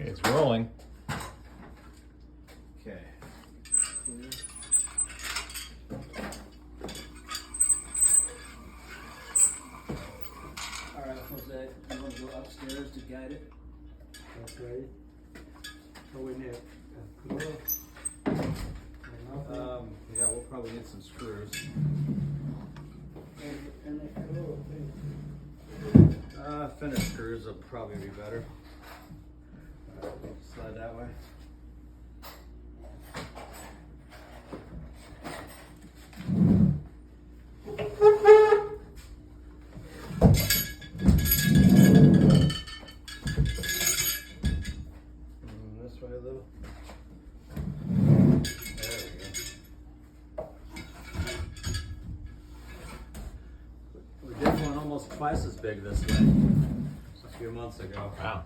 It's rolling. Okay. All right, Jose, you want to go upstairs to guide it? Okay. So we need a glove. Yeah, we'll probably need some screws. And a glove. Fender screws will probably be better. Slide that way. This way a little. There we go. We did one almost twice as big this way a few months ago. Wow.